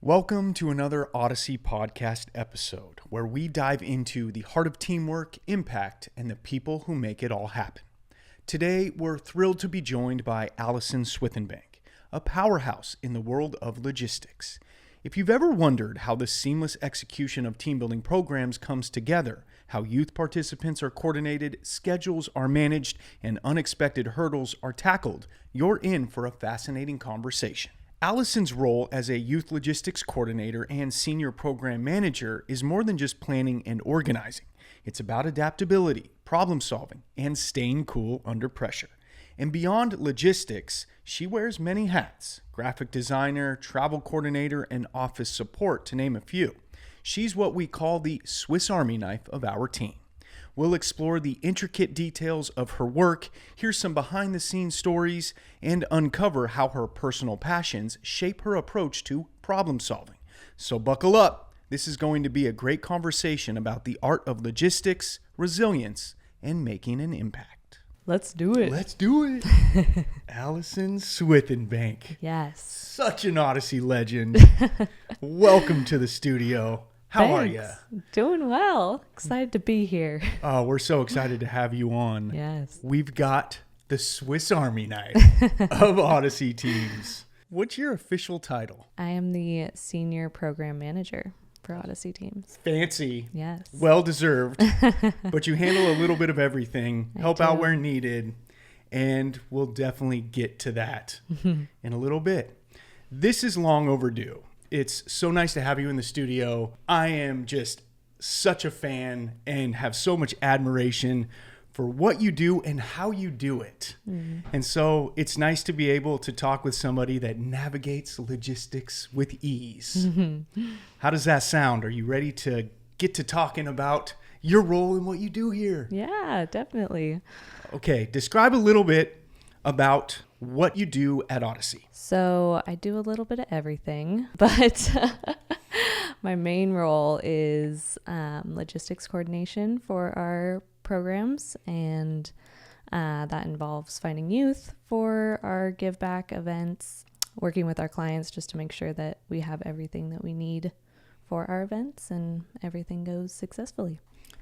Welcome to another Odyssey podcast episode where we dive into the heart of teamwork, impact, and the people who make it all happen. Today, we're thrilled to be joined by Allison Swithenbank, a powerhouse in the world of logistics. If you've ever wondered how the seamless execution of team building programs comes together, how youth participants are coordinated, schedules are managed, and unexpected hurdles are tackled, you're in for a fascinating conversation. Allison's role as a youth logistics coordinator and senior program manager is more than just planning and organizing. It's about adaptability, problem solving, and staying cool under pressure. And beyond logistics, she wears many hats: graphic designer, travel coordinator, and office support, to name a few. She's what we call the Swiss Army knife of our team. We'll explore the intricate details of her work, hear some behind-the-scenes stories, and uncover how her personal passions shape her approach to problem solving. So buckle up. This is going to be a great conversation about the art of logistics, resilience, and making an impact. Let's do it. Let's do it. Allison Swithenbank. Yes. Such an Odyssey legend. Welcome to the studio. How are you? Doing well. Excited to be here. Oh, we're so excited to have you on. Yes. We've got the Swiss Army knife of Odyssey teams. What's your official title? I am the senior program manager for Odyssey teams. Fancy. Yes. Well deserved. But you handle a little bit of everything, help out where needed, and we'll definitely get to that in a little bit. This is long overdue. It's so nice to have you in the studio. I am just such a fan and have so much admiration for what you do and how you do it. And so it's nice to be able to talk with somebody that navigates logistics with ease. How does that sound? Are you ready to get to talking about your role and what you do here? Yeah, definitely. Okay, describe a little bit about what you do at Odyssey. So I do a little bit of everything, but my main role is logistics coordination for our programs, and that involves finding youth for our give back events, working with our clients just to make sure that we have everything that we need for our events and everything goes successfully.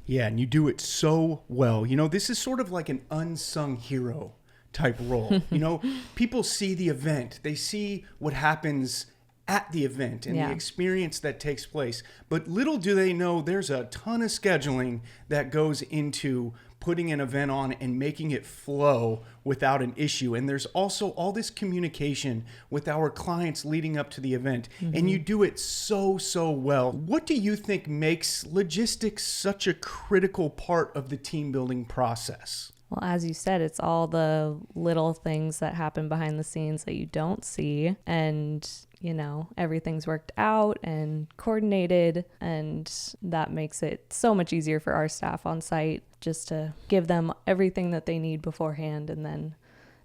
Yeah, and you do it so well. You know, this is sort of like an unsung hero type role. You know, people see the event, they see what happens at the event and the experience that takes place. But little do they know there's a ton of scheduling that goes into putting an event on and making it flow without an issue. And there's also all this communication with our clients leading up to the event. And you do it so well. What do you think makes logistics such a critical part of the team building process? Well, as you said, it's all the little things that happen behind the scenes that you don't see. And, you know, everything's worked out and coordinated. And that makes it so much easier for our staff on site just to give them everything that they need beforehand. And then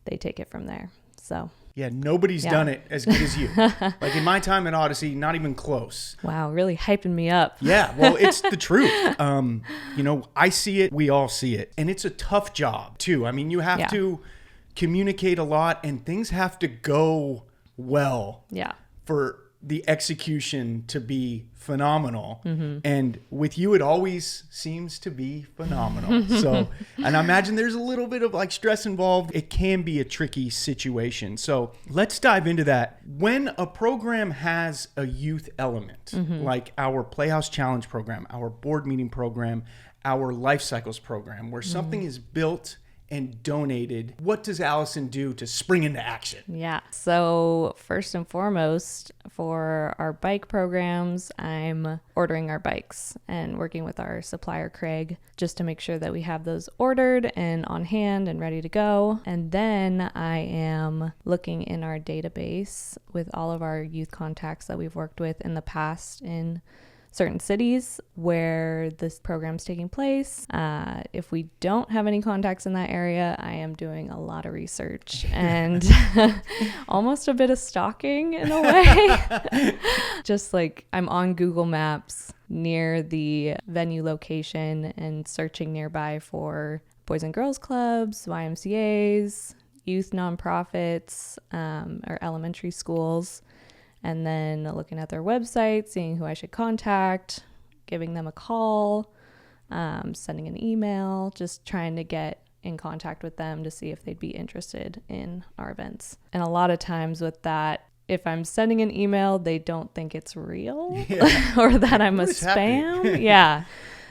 they take it from there. So. Yeah, nobody's done it as good as you. Like in my time at Odyssey, not even close. Wow, really hyping me up. Yeah, well, it's the truth. You know, I see it, we all see it. And it's a tough job, too. I mean, you have to communicate a lot and things have to go well for the execution to be phenomenal. And with you, it always seems to be phenomenal. So, and I imagine there's a little bit of like stress involved. It can be a tricky situation. So let's dive into that. When a program has a youth element, like our Playhouse Challenge program, our board meeting program, our Life Cycles program, where something is built and donated, what does Allison do to spring into action? Yeah. So first and foremost, for our bike programs, I'm ordering our bikes and working with our supplier, Craig, just to make sure that we have those ordered and on hand and ready to go. And then I am looking in our database with all of our youth contacts that we've worked with in the past in certain cities where this program's taking place. If we don't have any contacts in that area, I am doing a lot of research and almost a bit of stalking in a way. Just like I'm on Google Maps near the venue location and searching nearby for Boys and Girls Clubs, YMCAs, youth nonprofits, or elementary schools. and then looking at their website, seeing who I should contact, giving them a call, sending an email, just trying to get in contact with them to see if they'd be interested in our events. And a lot of times with that, if I'm sending an email, they don't think it's real or that I'm a spam. Yeah.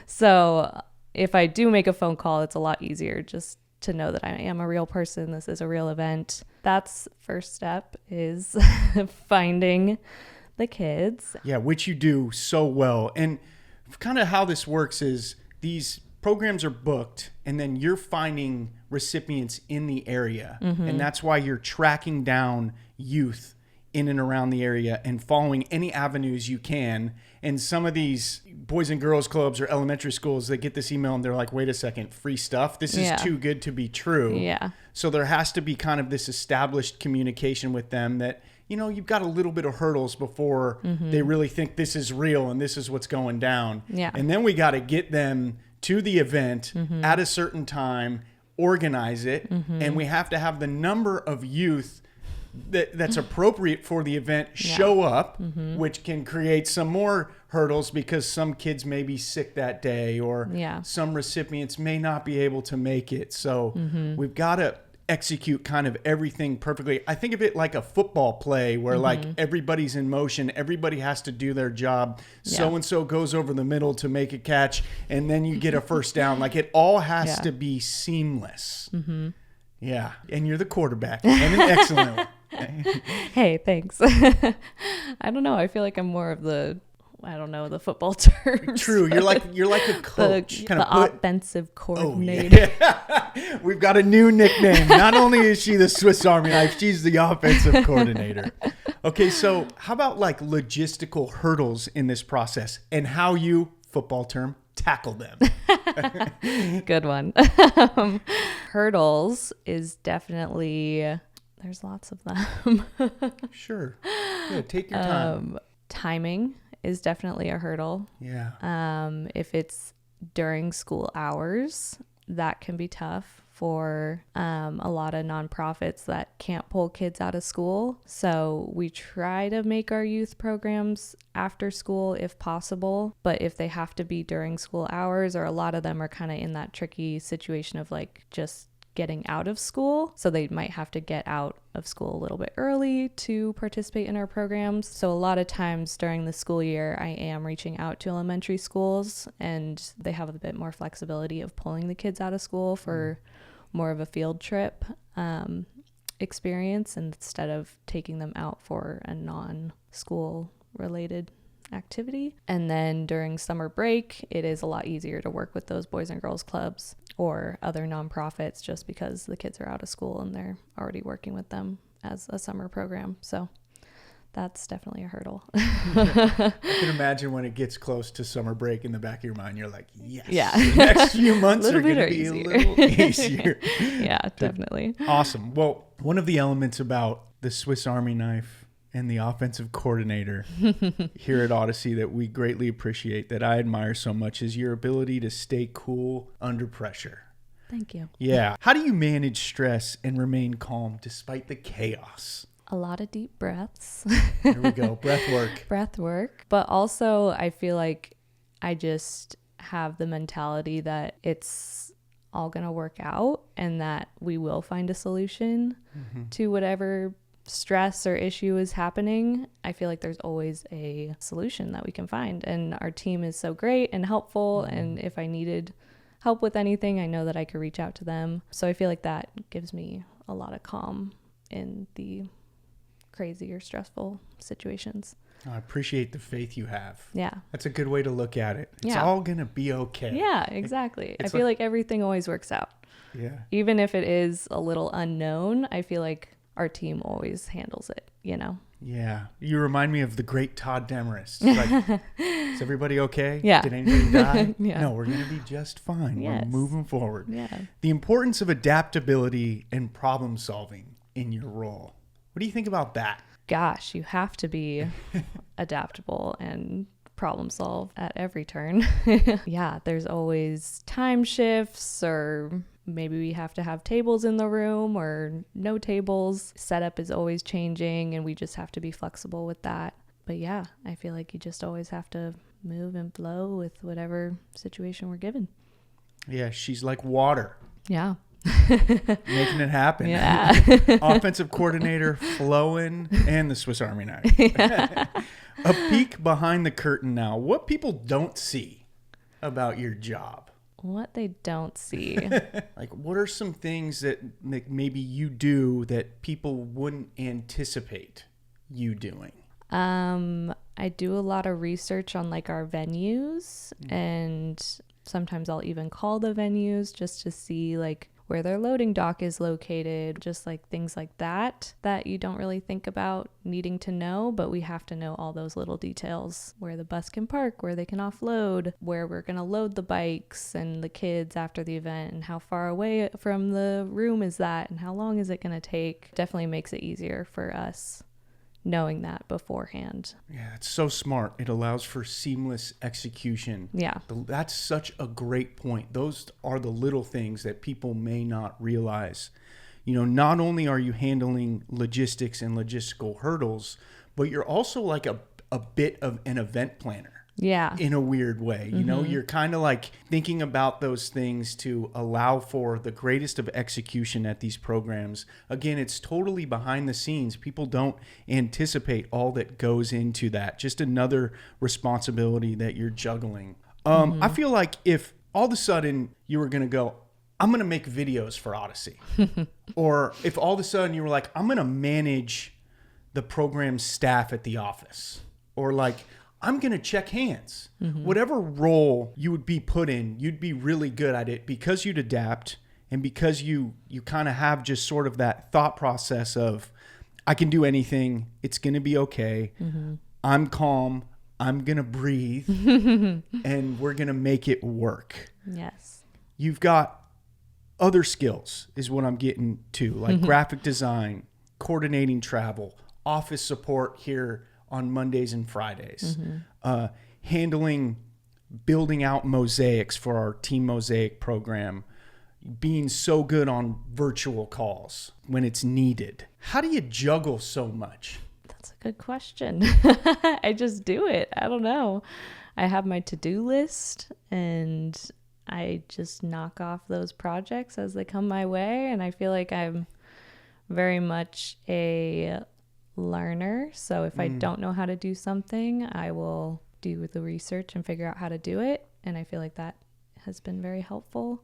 So if I do make a phone call, it's a lot easier just to know that I am a real person. This is a real event. That's first step, is finding the kids. Yeah, which you do so well. And kind of how this works is these programs are booked and then you're finding recipients in the area. And that's why you're tracking down youth in and around the area and following any avenues you can. And some of these boys and girls clubs or elementary schools, they get this email and they're like, wait a second, free stuff? This is too good to be true. Yeah. So there has to be kind of this established communication with them that, you know, you've got a little bit of hurdles before they really think this is real and this is what's going down. Yeah. And then we got to get them to the event at a certain time, organize it, and we have to have the number of youth that's appropriate for the event show up, which can create some more hurdles because some kids may be sick that day or some recipients may not be able to make it. So we've got to execute kind of everything perfectly. I think of it like a football play where like everybody's in motion, everybody has to do their job. So-and-so goes over the middle to make a catch and then you get a first down. Like it all has to be seamless. Yeah. And you're the quarterback and an excellent one. Hey, thanks. I don't know. I feel like I'm more of the football terms. True. You're like a coach. The offensive coordinator. Oh, yeah. We've got a new nickname. Not only is she the Swiss Army knife, she's the offensive coordinator. Okay, so how about like logistical hurdles in this process and how you, football term, tackle them? Good one. Hurdles is definitely... There's lots of them. Sure. Yeah, take your time. Timing is definitely a hurdle. Yeah. If it's during school hours, that can be tough for a lot of nonprofits that can't pull kids out of school. So we try to make our youth programs after school if possible. But if they have to be during school hours, or a lot of them are kind of in that tricky situation of like just getting out of school, so they might have to get out of school a little bit early to participate in our programs. So a lot of times during the school year, I am reaching out to elementary schools and they have a bit more flexibility of pulling the kids out of school for more of a field trip experience instead of taking them out for a non-school related activity. And then during summer break, it is a lot easier to work with those boys and girls clubs or other nonprofits just because the kids are out of school and they're already working with them as a summer program. So that's definitely a hurdle. I can imagine when it gets close to summer break in the back of your mind, you're like, yes, yeah. The next few months are going to be a little easier. Yeah, definitely. Awesome. Well, one of the elements about the Swiss Army knife and the offensive coordinator here at Odyssey that we greatly appreciate, that I admire so much, is your ability to stay cool under pressure. Thank you. Yeah. How do you manage stress and remain calm despite the chaos? A lot of deep breaths. Here we go. Breath work. But also I feel like I just have the mentality that it's all going to work out and that we will find a solution to whatever stress or issue is happening. I feel like there's always a solution that we can find, and our team is so great and helpful, and if I needed help with anything, I know that I could reach out to them. So I feel like that gives me a lot of calm in the crazy or stressful situations. I appreciate the faith you have. Yeah. That's a good way to look at it. It's all going to be okay. Yeah, exactly. I feel like everything always works out. Yeah. Even if it is a little unknown, I feel like our team always handles it, you know? Yeah. You remind me of the great Todd Demarest. Like, is everybody okay? Yeah. Did anybody die? Yeah. No, we're going to be just fine. Yes. We're moving forward. Yeah. The importance of adaptability and problem solving in your role. What do you think about that? Gosh, you have to be adaptable and problem solve at every turn. Yeah, there's always time shifts or maybe we have to have tables in the room or no tables. Setup is always changing and we just have to be flexible with that. But yeah, I feel like you just always have to move and flow with whatever situation we're given. Yeah, she's like water. Yeah. Making it happen. Yeah. Offensive coordinator, flowing, and the Swiss Army knife. Yeah. A peek behind the curtain now. What people don't see about your job? What they don't see. Like, what are some things that maybe you do that people wouldn't anticipate you doing? I do a lot of research on like our venues, and sometimes I'll even call the venues just to see like where their loading dock is located, just like things like that you don't really think about needing to know, but we have to know all those little details, where the bus can park, where they can offload, where we're going to load the bikes and the kids after the event, and how far away from the room is that, and how long is it going to take. Definitely makes it easier for us knowing that beforehand. Yeah, it's so smart. It allows for seamless execution. Yeah. That's such a great point. Those are the little things that people may not realize. You know, not only are you handling logistics and logistical hurdles, but you're also like a bit of an event planner. Yeah. In a weird way. You know, you're kind of like thinking about those things to allow for the greatest of execution at these programs. Again, it's totally behind the scenes. People don't anticipate all that goes into that. Just another responsibility that you're juggling. I feel like if all of a sudden you were going to go, I'm going to make videos for Odyssey. Or if all of a sudden you were like, I'm going to manage the program staff at the office. Or like, I'm going to check hands. Whatever role you would be put in, you'd be really good at it because you'd adapt, and because you kind of have just sort of that thought process of, I can do anything. It's going to be okay. I'm calm. I'm going to breathe and we're going to make it work. Yes. You've got other skills is what I'm getting to, like graphic design, coordinating travel, office support here on Mondays and Fridays, handling, building out mosaics for our Team Mosaic program, being so good on virtual calls when it's needed. How do you juggle so much? That's a good question. I just do it. I don't know. I have my to-do list and I just knock off those projects as they come my way. And I feel like I'm very much a learner. So if I don't know how to do something, I will do the research and figure out how to do it. And I feel like that has been very helpful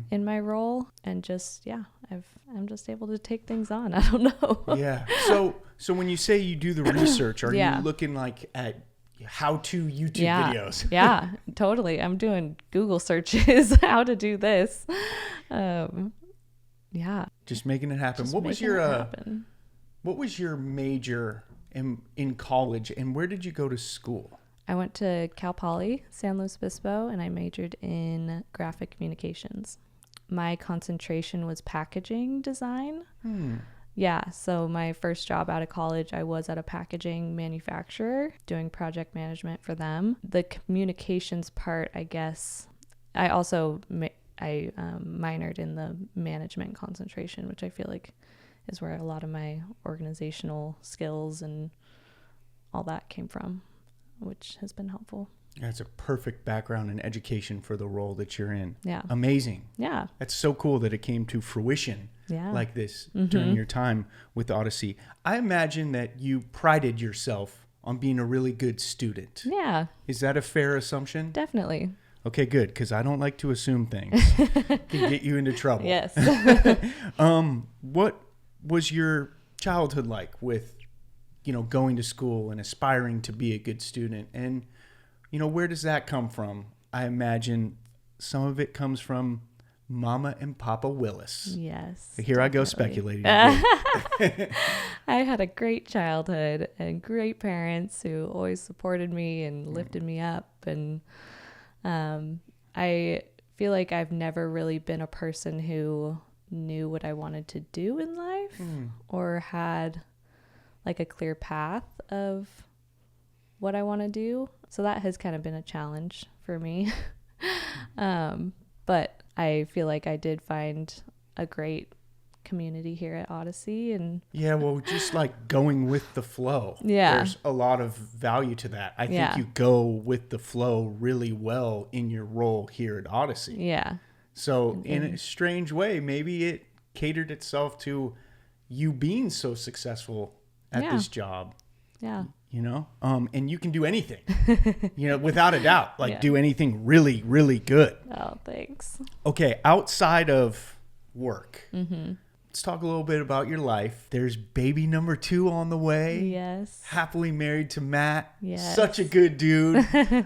in my role. And just, yeah, I'm just able to take things on. I don't know. Yeah. So when you say you do the research, are you looking like at how-to YouTube videos? Yeah, totally. I'm doing Google searches, how to do this. Yeah. Just making it happen. What was your major in college, and where did you go to school? I went to Cal Poly, San Luis Obispo, and I majored in graphic communications. My concentration was packaging design. Yeah, so my first job out of college, I was at a packaging manufacturer doing project management for them. The communications part, I guess, I also minored in the management concentration, which I feel like is where a lot of my organizational skills and all that came from, which has been helpful. That's a perfect background and education for the role that you're in. Yeah. Amazing. Yeah. That's so cool that it came to fruition like this during your time with Odyssey. I imagine that you prided yourself on being a really good student. Yeah. Is that a fair assumption? Definitely. Okay, good, because I don't like to assume things. Can get you into trouble. Yes. What was your childhood like with, going to school and aspiring to be a good student? And, where does that come from? I imagine some of it comes from Mama and Papa Willis. Yes. Here definitely. I go speculating. I had a great childhood and great parents who always supported me and lifted me up. And I feel like I've never really been a person who knew what I wanted to do in life or had like a clear path of what I want to do. So that has kind of been a challenge for me. But I feel like I did find a great community here at Odyssey. And yeah, well, just like going with the flow. Yeah. There's a lot of value to that. I think Yeah. you go with the flow really well in your role here at Odyssey. yeah. So in a strange way, maybe it catered itself to you being so successful at Yeah. this job, Yeah. you know, and you can do anything, you know, without a doubt, like Yeah. do anything really, really good. Oh, thanks. Okay. Outside of work, Mm-hmm. let's talk a little bit about your life. There's baby number 2 on the way. Yes. Happily married to Matt. Yes. Such a good dude.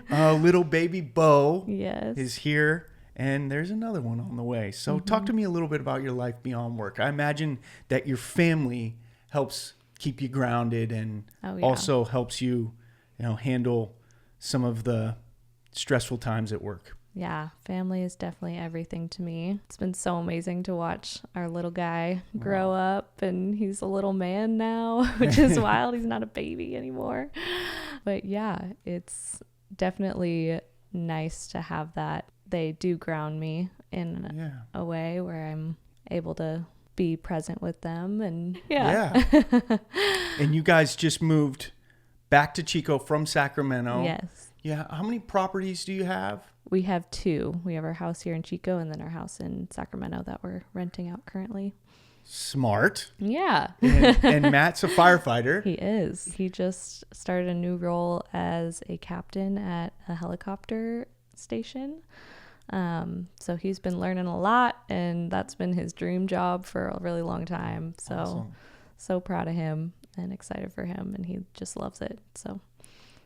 Little baby Bo Yes. is here. And there's another one on the way. So talk to me a little bit about your life beyond work. I imagine that your family helps keep you grounded and also helps you, you know, handle some of the stressful times at work. Yeah, family is definitely everything to me. It's been so amazing to watch our little guy grow up, and he's a little man now, which is wild. He's not a baby anymore. But yeah, it's definitely nice to have that. They do ground me in a way where I'm able to be present with them. And And you guys just moved back to Chico from Sacramento. Yes. Yeah. How many properties do you have? We have 2. We have our house here in Chico and then our house in Sacramento that we're renting out currently. Smart. Yeah. And Matt's a firefighter. He is. He just started a new role as a captain at a helicopter station. So he's been learning a lot, and that's been his dream job for a really long time. So, Awesome. So proud of him and excited for him, and he just loves it. So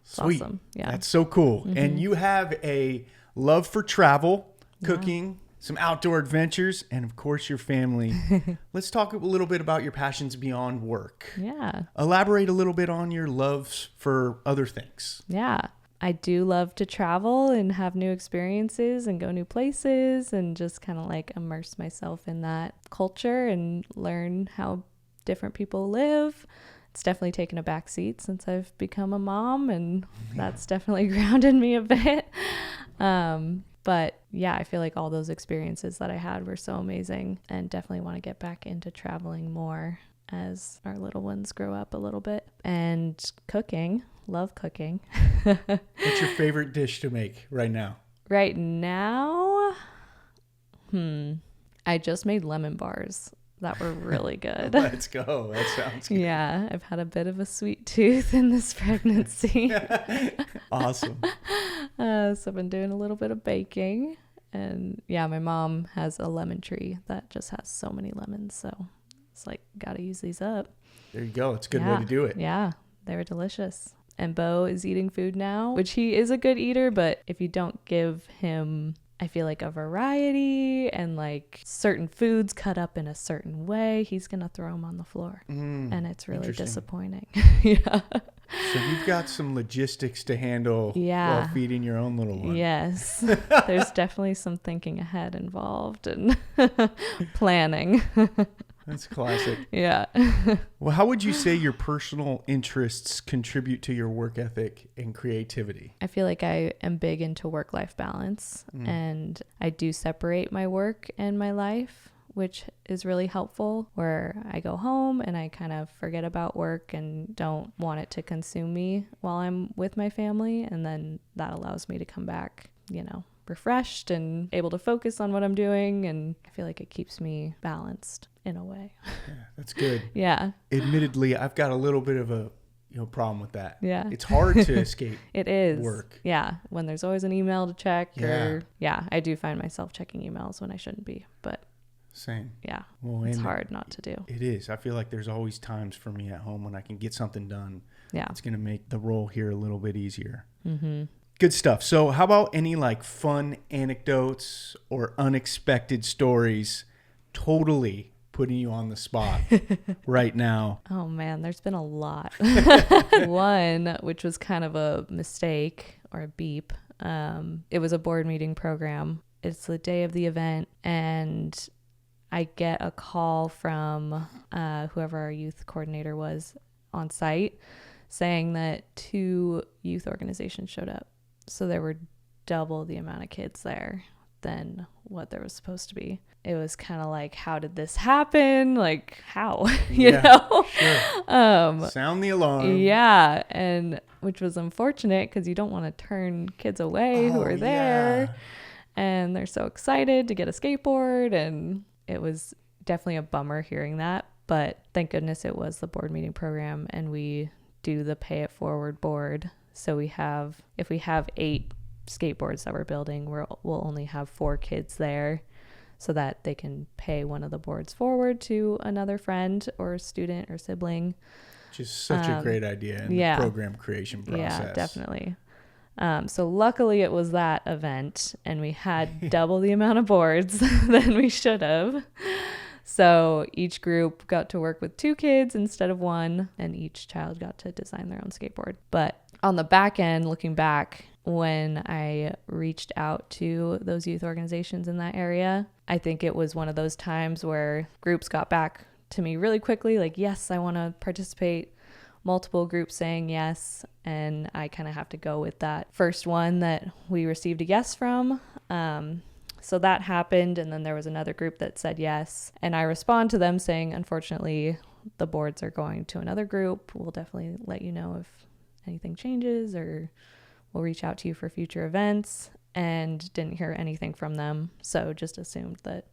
it's Sweet. awesome. Yeah. That's so cool. Mm-hmm. And you have a love for travel, cooking, some outdoor adventures, and of course your family. Let's talk a little bit about your passions beyond work. Yeah. Elaborate a little bit on your loves for other things. Yeah. I do love to travel and have new experiences and go new places and just kind of like immerse myself in that culture and learn how different people live. It's definitely taken a back seat since I've become a mom, and that's definitely grounded me a bit. But yeah, I feel like all those experiences that I had were so amazing, and definitely want to get back into traveling more as our little ones grow up a little bit. And cooking. Love cooking. What's your favorite dish to make right now? Right now, I just made lemon bars that were really good. Let's go. That sounds good. Yeah, I've had a bit of a sweet tooth in this pregnancy. Awesome. So I've been doing a little bit of baking. And yeah, my mom has a lemon tree that just has so many lemons. So it's like, gotta use these up. There you go. It's a good way to do it. Yeah, they were delicious. And Bo is eating food now, which he is a good eater, but if you don't give him, I feel like, a variety and like certain foods cut up in a certain way, he's going to throw them on the floor. And it's really disappointing. Yeah. So you've got some logistics to handle while feeding your own little one. Yes. There's definitely some thinking ahead involved and planning. That's classic. Yeah. Well, how would you say your personal interests contribute to your work ethic and creativity? I feel like I am big into work-life balance, and I do separate my work and my life, which is really helpful, where I go home and I kind of forget about work and don't want it to consume me while I'm with my family. And then that allows me to come back, you know, refreshed and able to focus on what I'm doing. And I feel like it keeps me balanced in a way. Yeah, that's good. Yeah. Admittedly, I've got a little bit of a problem with that. Yeah. It's hard to escape It is. work. Yeah. When there's always an email to check I do find myself checking emails when I shouldn't be, but Same. yeah, Well, it's hard not to do. It is. I feel like there's always times for me at home when I can get something done. Yeah. It's going to make the role here a little bit easier. Mm-hmm. Good stuff. So how about any like fun anecdotes or unexpected stories? Totally putting you on the spot right now. Oh man, there's been a lot. One, which was kind of a mistake or a beep. It was a board meeting program. It's the day of the event, and I get a call from whoever our youth coordinator was on site saying that 2 youth organizations showed up. So there were double the amount of kids there than what there was supposed to be. It was kind of like, how did this happen? Like, how? you know? Sure. Sound the alarm. Yeah. And which was unfortunate because you don't want to turn kids away who are there. And they're so excited to get a skateboard. And it was definitely a bummer hearing that. But thank goodness it was the board meeting program, and we do the pay it forward board. So if we have 8 skateboards that we're building, we'll only have 4 kids there, so that they can pay one of the boards forward to another friend or student or sibling. Which is such a great idea in the program creation process. Yeah, definitely. So luckily it was that event, and we had double the amount of boards than we should have. So each group got to work with 2 kids instead of 1, and each child got to design their own skateboard. But on the back end, looking back, when I reached out to those youth organizations in that area, I think it was one of those times where groups got back to me really quickly, like, yes, I want to participate. Multiple groups saying yes, and I kind of have to go with that first one that we received a yes from. So that happened, and then there was another group that said yes, and I respond to them saying, unfortunately, the boards are going to another group. We'll definitely let you know if anything changes, or we'll reach out to you for future events. And didn't hear anything from them, so just assumed that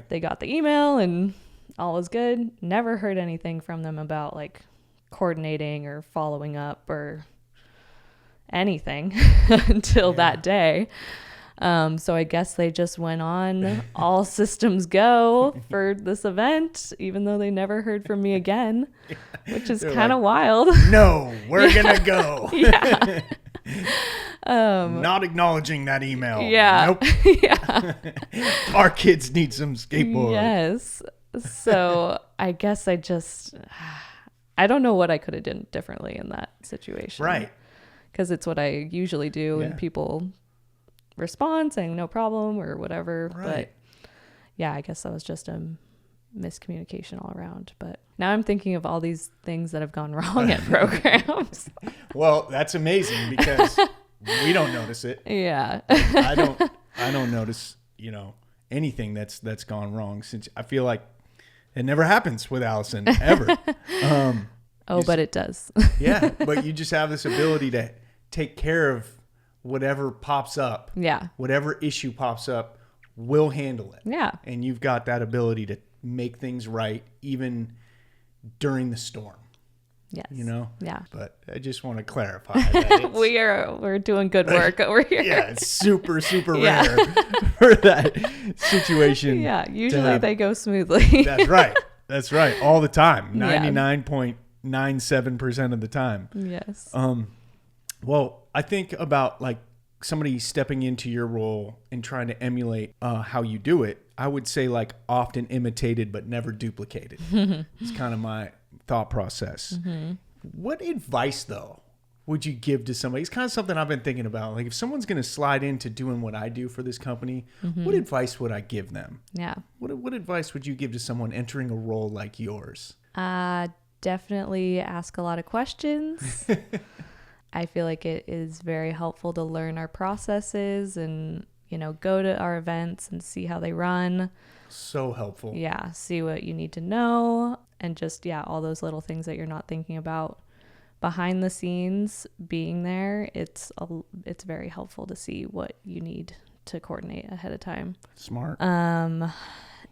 they got the email and all was good. Never heard anything from them about like coordinating or following up or anything until that day. So I guess they just went on all systems go for this event, even though they never heard from me again, which is kind of wild. No, we're going to go. Yeah. Not acknowledging that email. Yeah. Nope. Yeah. Our kids need some skateboards. Yes. So I guess I don't know what I could have done differently in that situation. Right. Because it's what I usually do, and people respond saying no problem or whatever. Right. But yeah, I guess that was just a miscommunication all around. But now I'm thinking of all these things that have gone wrong at programs. Well, that's amazing because we don't notice it. Yeah. I don't notice, anything that's gone wrong, since I feel like it never happens with Allison ever. But it does. Yeah. But you just have this ability to take care of whatever pops up. Yeah. Whatever issue pops up, we'll handle it. Yeah. And you've got that ability to make things right even during the storm. Yes. Yeah. But I just want to clarify that we're doing good work over here. Yeah, it's super rare for that situation. Yeah, usually they go smoothly. That's right. All the time. 99.97% of the time. Yes. Well, I think about like somebody stepping into your role and trying to emulate how you do it. I would say like often imitated but never duplicated. It's kind of my thought process. Mm-hmm. What advice though would you give to somebody? It's kind of something I've been thinking about. Like if someone's going to slide into doing what I do for this company, what advice would I give them? Yeah. What advice would you give to someone entering a role like yours? Definitely ask a lot of questions. I feel like it is very helpful to learn our processes and, go to our events and see how they run. So helpful. Yeah. See what you need to know, and just, all those little things that you're not thinking about behind the scenes being there. It's very helpful to see what you need to coordinate ahead of time. Smart.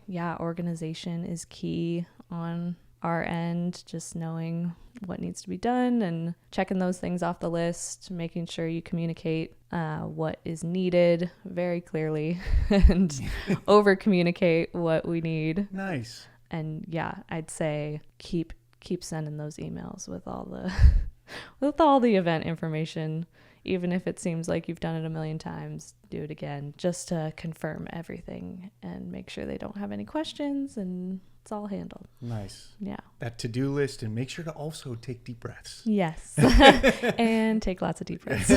Organization is key on our end, just knowing what needs to be done and checking those things off the list, making sure you communicate what is needed very clearly and over communicate what we need. Nice. And I'd say keep sending those emails with all the event information. Even if it seems like you've done it a million times, do it again just to confirm everything and make sure they don't have any questions, and it's all handled. Nice. Yeah. That to-do list, and make sure to also take deep breaths. Yes. And take lots of deep breaths.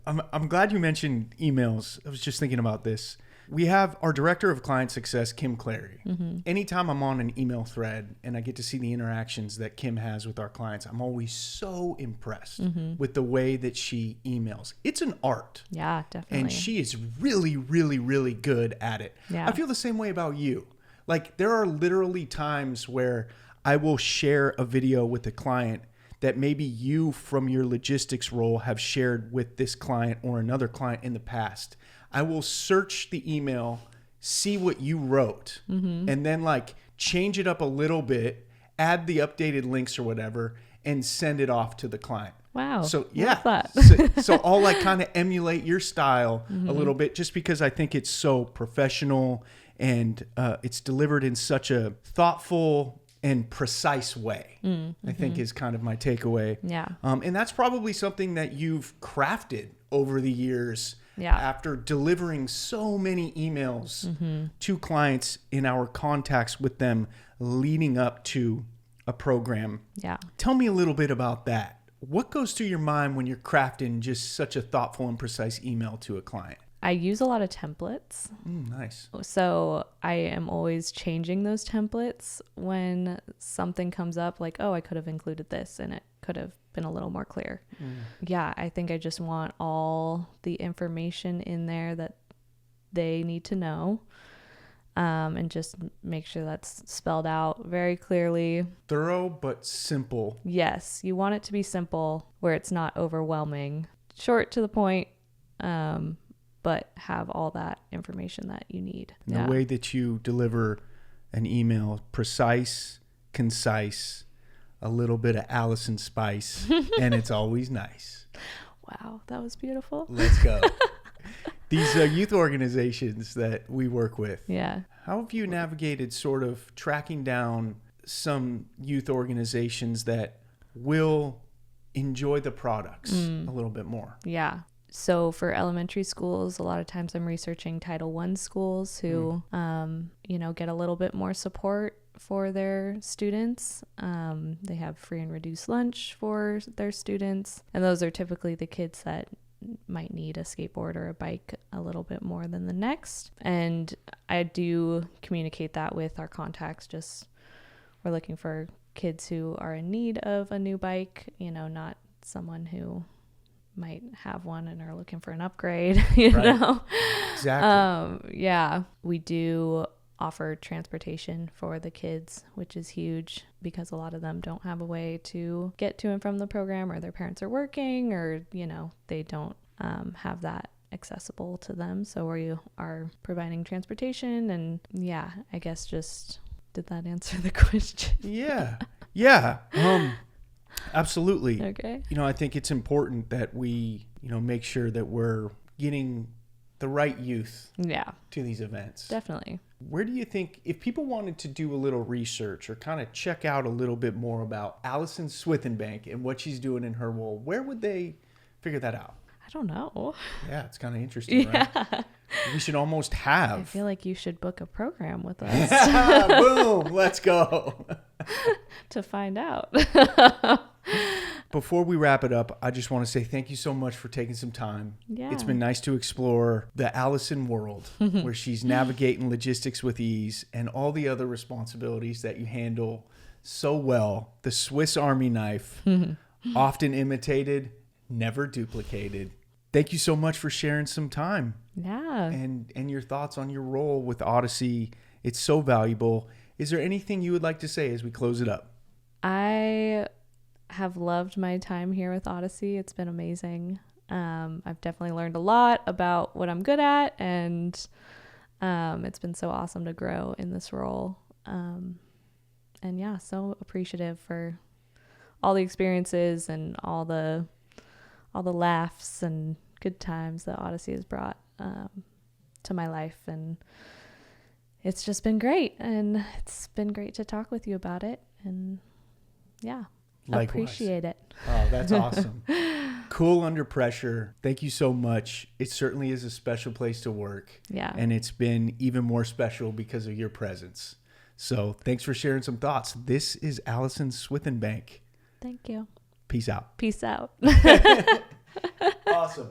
I'm glad you mentioned emails. I was just thinking about this. We have our director of client success, Kim Clary. Anytime I'm on an email thread and I get to see the interactions that Kim has with our clients, I'm always so impressed with the way that she emails. It's an art. Yeah, definitely. And she is really, really, really good at it. Yeah. I feel the same way about you. Like, there are literally times where I will share a video with a client that maybe you from your logistics role have shared with this client or another client in the past. I will search the email, see what you wrote, and then like change it up a little bit, add the updated links or whatever, and send it off to the client. Wow. So yeah, that. so I'll like kind of emulate your style a little bit, just because I think it's so professional and it's delivered in such a thoughtful and precise way. I think is kind of my takeaway. Yeah. And that's probably something that you've crafted over the years. Yeah. After delivering so many emails to clients in our contacts with them leading up to a program. Yeah. Tell me a little bit about that. What goes through your mind when you're crafting just such a thoughtful and precise email to a client? I use a lot of templates. Nice. So I am always changing those templates when something comes up, like, oh, I could have included this and it could have been a little more clear. Yeah, I think I just want all the information in there that they need to know, and just make sure that's spelled out very clearly. Thorough but simple. Yes, you want it to be simple where it's not overwhelming, short to the point, but have all that information that you need. And the way that you deliver an email, precise, concise, a little bit of Allison spice, and it's always nice. Wow, that was beautiful. Let's go. These youth organizations that we work with. Yeah. How have you navigated sort of tracking down some youth organizations that will enjoy the products a little bit more? Yeah. So for elementary schools, a lot of times I'm researching Title I schools who, get a little bit more support for their students. They have free and reduced lunch for their students. And those are typically the kids that might need a skateboard or a bike a little bit more than the next. And I do communicate that with our contacts. Just we're looking for kids who are in need of a new bike, not someone who might have one and are looking for an upgrade, you know? Exactly. Yeah, we do offer transportation for the kids, which is huge because a lot of them don't have a way to get to and from the program, or their parents are working, or, they don't have that accessible to them. So we are providing transportation, and yeah, I guess did that answer the question? Yeah. Absolutely. Okay. I think it's important that we, make sure that we're getting the right youth to these events. Definitely. Where do you think, if people wanted to do a little research or kind of check out a little bit more about Allison Swithenbank and what she's doing in her role, where would they figure that out? I don't know. Yeah, it's kind of interesting, right? We should almost have. I feel like you should book a program with us. Boom, let's go. To find out. Before we wrap it up, I just want to say thank you so much for taking some time. Yeah. It's been nice to explore the Allison world where she's navigating logistics with ease and all the other responsibilities that you handle so well. The Swiss Army knife, often imitated, never duplicated. Thank you so much for sharing some time. Yeah. And your thoughts on your role with Odyssey. It's so valuable. Is there anything you would like to say as we close it up? I have loved my time here with Odyssey. It's been amazing. I've definitely learned a lot about what I'm good at, and it's been so awesome to grow in this role. And yeah, so appreciative for all the experiences and all the laughs and good times that Odyssey has brought to my life. And it's just been great. And it's been great to talk with you about it. And yeah, likewise. Appreciate it. Oh, that's awesome. Cool under pressure. Thank you so much. It certainly is a special place to work. Yeah. And it's been even more special because of your presence. So thanks for sharing some thoughts. This is Allison Swithenbank. Thank you. Peace out. Peace out. Awesome.